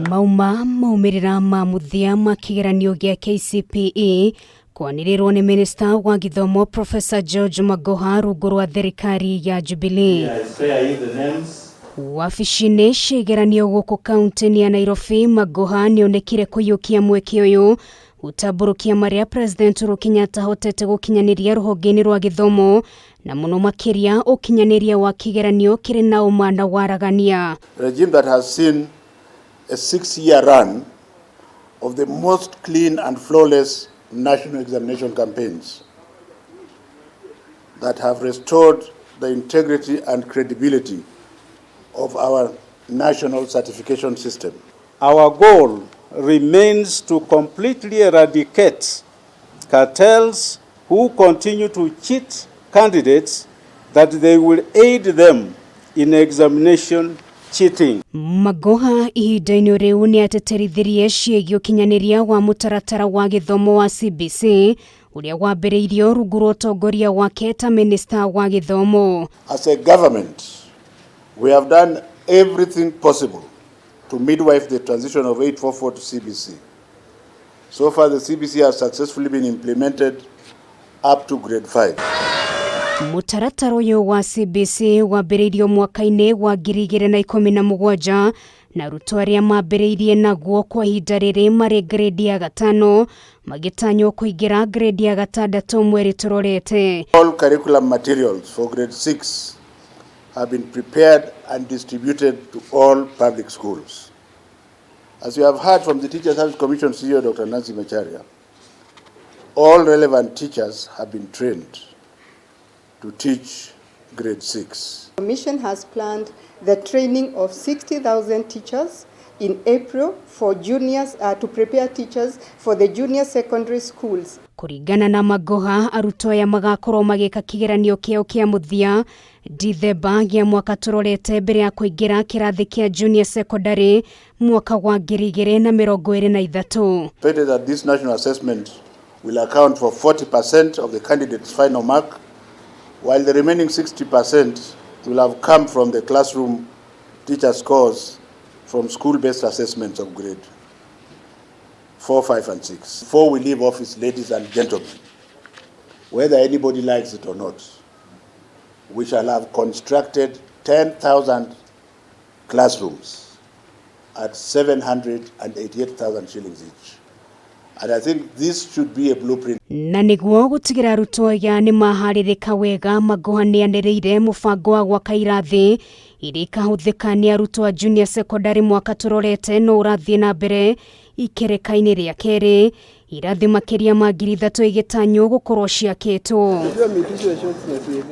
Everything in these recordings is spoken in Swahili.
Maumirira ma muthia ma kigeranio gia KCPE kwanĩrĩrwo nĩ Minister wa githomo Professor George Magoha rungu rwa thirikari ya Jubilee. Wabici-inĩ cia igeranio gũkũ kaunti-inĩ ya Nairobi, Magoha nĩonekire kũiyũkia mweke ũyũ gũtambũrũkia marĩa President Uhuru Kenyatta hotete gũkinyaniria rũhonge-inĩ rwa githomo na mũno makĩria ũkinyaniria wa kigeranio kĩrĩ na ũma na waragania. Regime that has seen a 6-year run of the most clean and flawless national examination campaigns that have restored the integrity and credibility of our national certification system. Our goal remains to completely eradicate cartels who continue to cheat candidates, that they will aid them in examination cheating. Magoha ihinda-inĩ rĩu nĩ ateterithirie ciĩgiĩ ũkinyaniria wa mutaratara wa githomo wa CBC ũrĩa wambĩrĩirio rungu rwa ũtongoria wake ta Minister wa githomo. As a government, we have done everything possible to midwife the transition of 844 to CBC. So far, the CBC has successfully been implemented up to grade 5. Mutaratara ũyũ wa CBC wambĩrĩirio mwaka-inĩ wa 2017 na arutwo arĩa mambĩrĩirie naguo kwa ihinda rĩrĩ marĩ grade ya gatano magĩtanywo kuingira grade ya gatandatu mweri turorete. All curriculum materials for grade 6 have been prepared and distributed to all public schools. As you have heard from the Teacher Service Commission CEO Dr. Nancy Macharia, all relevant teachers have been trained to teach grade 6. The Commission has planned the training of 60,000 teachers in April for juniors to prepare teachers for the junior secondary schools. Kuringana na Magoha, arutwo aya magakorwo magĩka kigeranio kĩao kĩa mũthia Dithemba gĩa mwaka turorete mbere ya kuingira kĩrathi kĩa junior secondary mwaka wa 2023. Expected that this national assessment will account for 40% of the candidates' final mark, while the remaining 60% will have come from the classroom teacher scores from school-based assessments of grade 4, 5, and 6. Before we leave office, ladies and gentlemen, whether anybody likes it or not, we shall have constructed 10,000 classrooms at 788,000 shillings each. And I think this should be a blueprint. Na nĩguo gũtigĩra arutwo aya nĩ maharĩrĩka wega, Magoha nĩanĩrĩire mũbango wa gwaka irathi iria ikahũthĩka nĩ arutwo a junior secondary mwaka turorete no ũrathiĩ na mbere ikereka-inĩ rĩa kerĩ, irathi makĩria ma 3,000 igĩtanywo gũkorwo ciakĩtwo.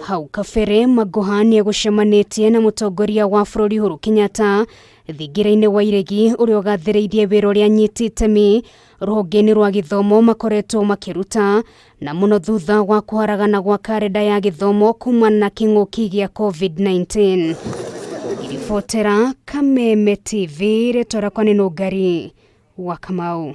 Hau kabere, Magoha nĩegũcemanĩtie na mũtongoria wa bũrũri Uhuru Kenyatta thingira-inĩ wa iregi ũrĩa ũgathĩrĩirie wĩra ũrĩa anyiti itemi rũhonge-inĩ rwa githomo makoretwo makĩruta na mũno thutha wa kũharagana gwa karenda ya githomo kumana na kĩng'ũki gĩa COVID-19. Iribotera Kameme TV, rĩtwa rĩakwa nĩ Nũngari wa Kamau.